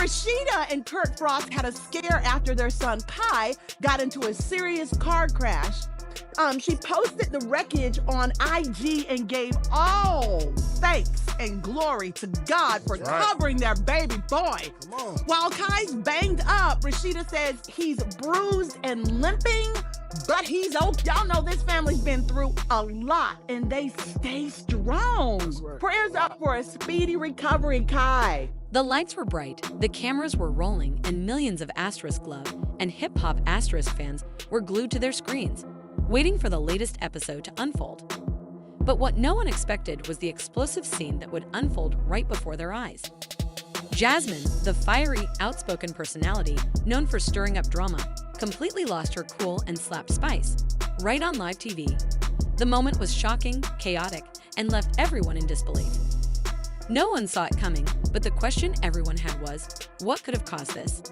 Rasheeda and Kirk Frost had a scare after their son Kai got into a serious car crash. She posted the wreckage on IG and gave all thanks and glory to God for covering their baby boy. Come on. While Kai's banged up, Rasheeda says he's bruised and limping, but he's okay. Y'all know this family's been through a lot, and they stay strong. Right. Prayers up for a speedy recovery, Kai. The lights were bright, the cameras were rolling, and millions of Asterisk Love and hip-hop Asterisk fans were glued to their screens, waiting for the latest episode to unfold. But what no one expected was the explosive scene that would unfold right before their eyes. Jasmine, the fiery, outspoken personality known for stirring up drama, completely lost her cool and slapped Spice right on live TV. The moment was shocking, chaotic, and left everyone in disbelief. No one saw it coming, but the question everyone had was, what could have caused this?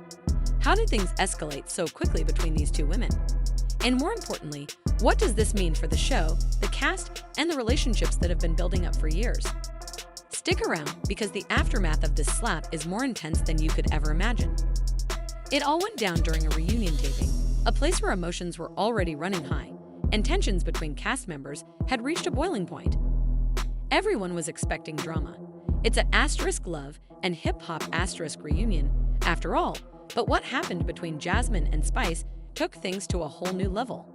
How did things escalate so quickly between these two women? And more importantly, what does this mean for the show, the cast, and the relationships that have been building up for years? Stick around, because the aftermath of this slap is more intense than you could ever imagine. It all went down during a reunion taping, a place where emotions were already running high, and tensions between cast members had reached a boiling point. Everyone was expecting drama. It's an Asterisk Love and hip-hop Asterisk reunion, after all, but what happened between Jasmine and Spice took things to a whole new level.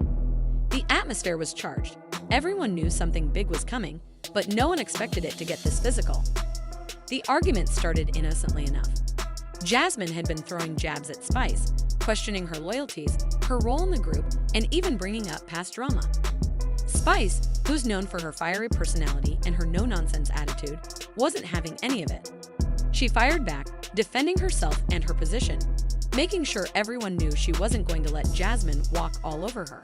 The atmosphere was charged. Everyone knew something big was coming, but no one expected it to get this physical. The argument started innocently enough. Jasmine had been throwing jabs at Spice, questioning her loyalties, her role in the group, and even bringing up past drama. Spice, who's known for her fiery personality and her no-nonsense attitude, wasn't having any of it. She fired back, defending herself and her position, making sure everyone knew she wasn't going to let Jasmine walk all over her.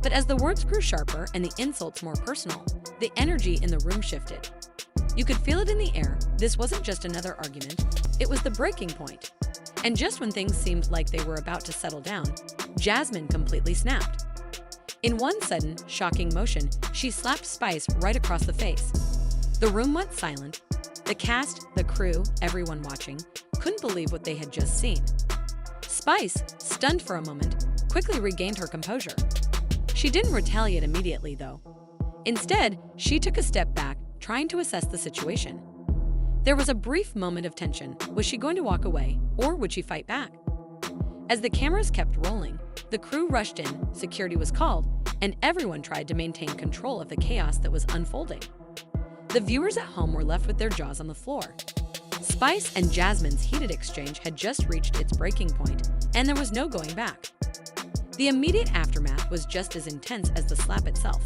But as the words grew sharper and the insults more personal, the energy in the room shifted. You could feel it in the air. This wasn't just another argument, it was the breaking point. And just when things seemed like they were about to settle down, Jasmine completely snapped. In one sudden, shocking motion, she slapped Spice right across the face. The room went silent. The cast, the crew, everyone watching, couldn't believe what they had just seen. Spice, stunned for a moment, quickly regained her composure. She didn't retaliate immediately, though. Instead, she took a step back, trying to assess the situation. There was a brief moment of tension. Was she going to walk away, or would she fight back? As the cameras kept rolling, the crew rushed in, security was called, and everyone tried to maintain control of the chaos that was unfolding. The viewers at home were left with their jaws on the floor. Spice and Jasmine's heated exchange had just reached its breaking point, and there was no going back. The immediate aftermath was just as intense as the slap itself.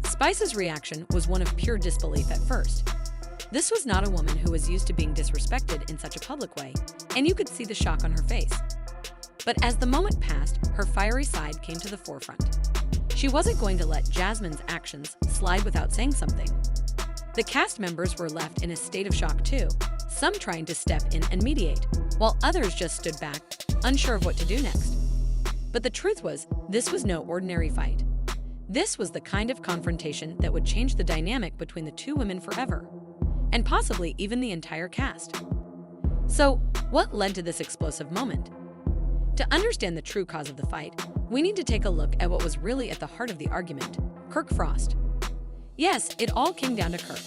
Spice's reaction was one of pure disbelief at first. This was not a woman who was used to being disrespected in such a public way, and you could see the shock on her face. But as the moment passed, her fiery side came to the forefront. She wasn't going to let Jasmine's actions slide without saying something. The cast members were left in a state of shock too, some trying to step in and mediate, while others just stood back, unsure of what to do next. But the truth was, this was no ordinary fight. This was the kind of confrontation that would change the dynamic between the two women forever, and possibly even the entire cast. So, what led to this explosive moment? To understand the true cause of the fight, we need to take a look at what was really at the heart of the argument: Kirk Frost. Yes, it all came down to Kirk.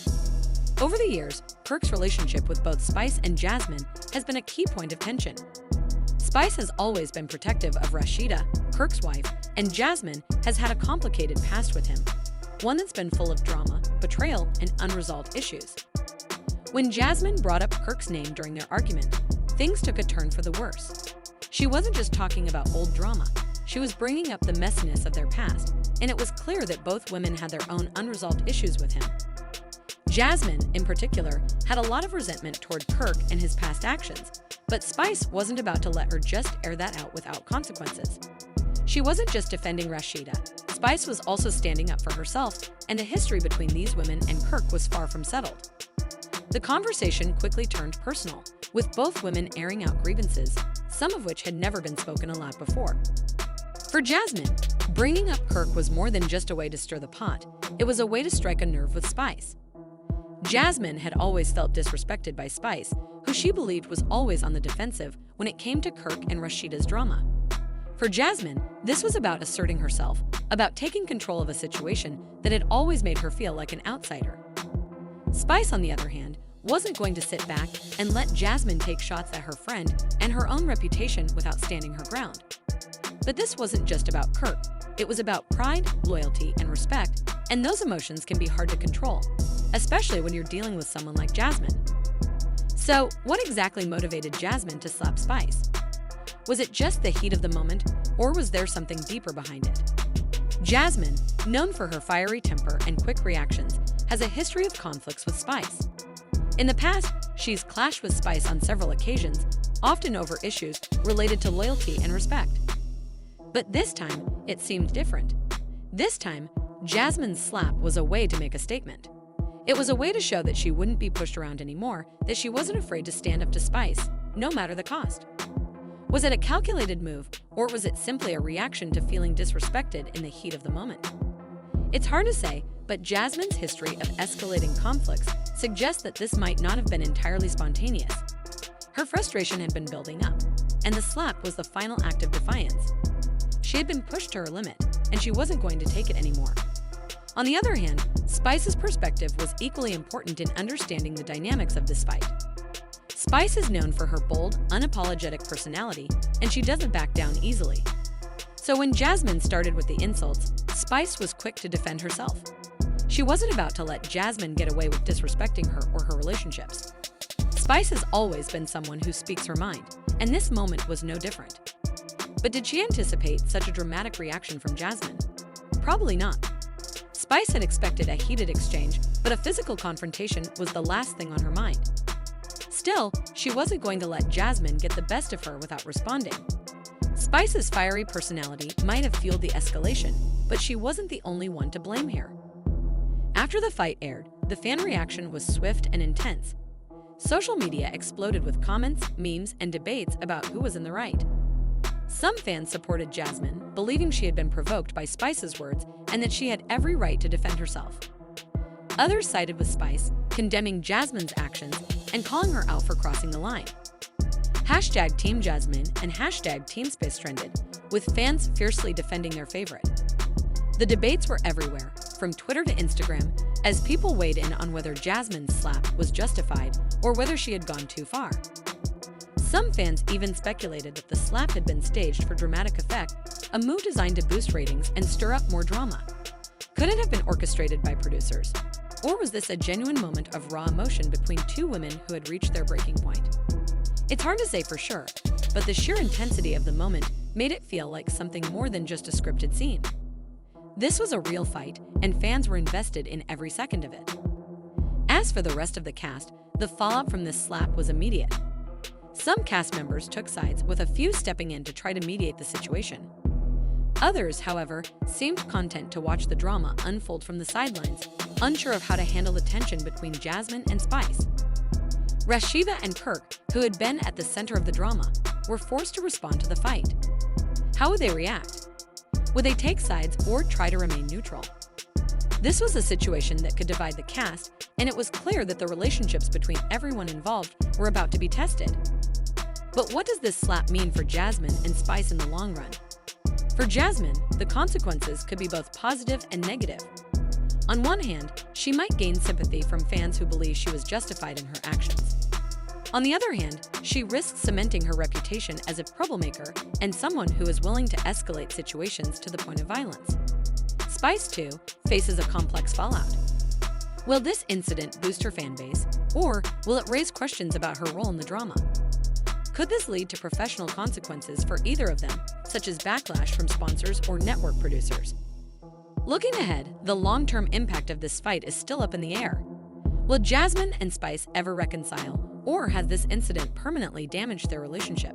Over the years, Kirk's relationship with both Spice and Jasmine has been a key point of tension. Spice has always been protective of Rasheeda, Kirk's wife, and Jasmine has had a complicated past with him, one that's been full of drama, betrayal, and unresolved issues. When Jasmine brought up Kirk's name during their argument, things took a turn for the worse. She wasn't just talking about old drama, she was bringing up the messiness of their past, and it was clear that both women had their own unresolved issues with him. Jasmine, in particular, had a lot of resentment toward Kirk and his past actions, but Spice wasn't about to let her just air that out without consequences. She wasn't just defending Rasheeda. Spice was also standing up for herself, and the history between these women and Kirk was far from settled. The conversation quickly turned personal, with both women airing out grievances, some of which had never been spoken aloud before. For Jasmine, bringing up Kirk was more than just a way to stir the pot. It was a way to strike a nerve with Spice. Jasmine had always felt disrespected by Spice, who she believed was always on the defensive when it came to Kirk and Rasheeda's drama. For Jasmine, this was about asserting herself, about taking control of a situation that had always made her feel like an outsider. Spice, on the other hand, wasn't going to sit back and let Jasmine take shots at her friend and her own reputation without standing her ground. But this wasn't just about Kirk. It was about pride, loyalty, and respect, and those emotions can be hard to control, especially when you're dealing with someone like Jasmine. So, what exactly motivated Jasmine to slap Spice? Was it just the heat of the moment, or was there something deeper behind it? Jasmine, known for her fiery temper and quick reactions, has a history of conflicts with Spice. In the past, she's clashed with Spice on several occasions, often over issues related to loyalty and respect. But this time, it seemed different. This time, Jasmine's slap was a way to make a statement. It was a way to show that she wouldn't be pushed around anymore, that she wasn't afraid to stand up to Spice, no matter the cost. Was it a calculated move, or was it simply a reaction to feeling disrespected in the heat of the moment? It's hard to say, but Jasmine's history of escalating conflicts suggests that this might not have been entirely spontaneous. Her frustration had been building up, and the slap was the final act of defiance. She had been pushed to her limit, and she wasn't going to take it anymore. On the other hand, Spice's perspective was equally important in understanding the dynamics of this fight. Spice is known for her bold, unapologetic personality, and she doesn't back down easily. So when Jasmine started with the insults, Spice was quick to defend herself. She wasn't about to let Jasmine get away with disrespecting her or her relationships. Spice has always been someone who speaks her mind, and this moment was no different. But did she anticipate such a dramatic reaction from Jasmine? Probably not. Spice had expected a heated exchange, but a physical confrontation was the last thing on her mind. Still, she wasn't going to let Jasmine get the best of her without responding. Spice's fiery personality might have fueled the escalation, but she wasn't the only one to blame here. After the fight aired, the fan reaction was swift and intense. Social media exploded with comments, memes, and debates about who was in the right. Some fans supported Jasmine, believing she had been provoked by Spice's words and that she had every right to defend herself. Others sided with Spice, condemning Jasmine's actions and calling her out for crossing the line. Hashtag Team Jasmine and hashtag Team Spice trended, with fans fiercely defending their favorite. The debates were everywhere, from Twitter to Instagram, as people weighed in on whether Jasmine's slap was justified or whether she had gone too far. Some fans even speculated that the slap had been staged for dramatic effect, a move designed to boost ratings and stir up more drama. Could it have been orchestrated by producers? Or was this a genuine moment of raw emotion between two women who had reached their breaking point? It's hard to say for sure, but the sheer intensity of the moment made it feel like something more than just a scripted scene. This was a real fight, and fans were invested in every second of it. As for the rest of the cast, the fallout from this slap was immediate. Some cast members took sides, with a few stepping in to try to mediate the situation. Others, however, seemed content to watch the drama unfold from the sidelines, unsure of how to handle the tension between Jasmine and Spice. Rasheeda and Kirk, who had been at the center of the drama, were forced to respond to the fight. How would they react? Would they take sides or try to remain neutral? This was a situation that could divide the cast, and it was clear that the relationships between everyone involved were about to be tested. But what does this slap mean for Jasmine and Spice in the long run? For Jasmine, the consequences could be both positive and negative. On one hand, she might gain sympathy from fans who believe she was justified in her actions. On the other hand, she risks cementing her reputation as a troublemaker and someone who is willing to escalate situations to the point of violence. Spice, too, faces a complex fallout. Will this incident boost her fan base, or will it raise questions about her role in the drama? Could this lead to professional consequences for either of them, such as backlash from sponsors or network producers? Looking ahead, the long-term impact of this fight is still up in the air. Will Jasmine and Spice ever reconcile, or has this incident permanently damaged their relationship?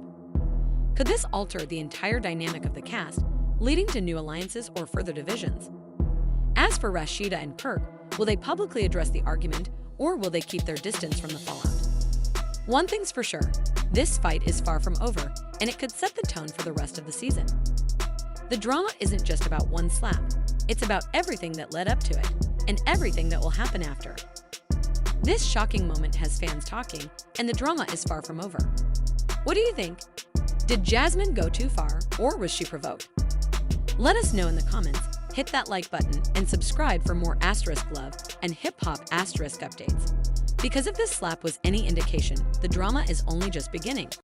Could this alter the entire dynamic of the cast, leading to new alliances or further divisions? As for Rasheeda and Kirk, will they publicly address the argument, or will they keep their distance from the fallout? One thing's for sure, this fight is far from over, and it could set the tone for the rest of the season. The drama isn't just about one slap, it's about everything that led up to it, and everything that will happen after. This shocking moment has fans talking, and the drama is far from over. What do you think? Did Jasmine go too far, or was she provoked? Let us know in the comments, hit that like button, and subscribe for more asterisk love and hip-hop asterisk updates. Because if this slap was any indication, the drama is only just beginning.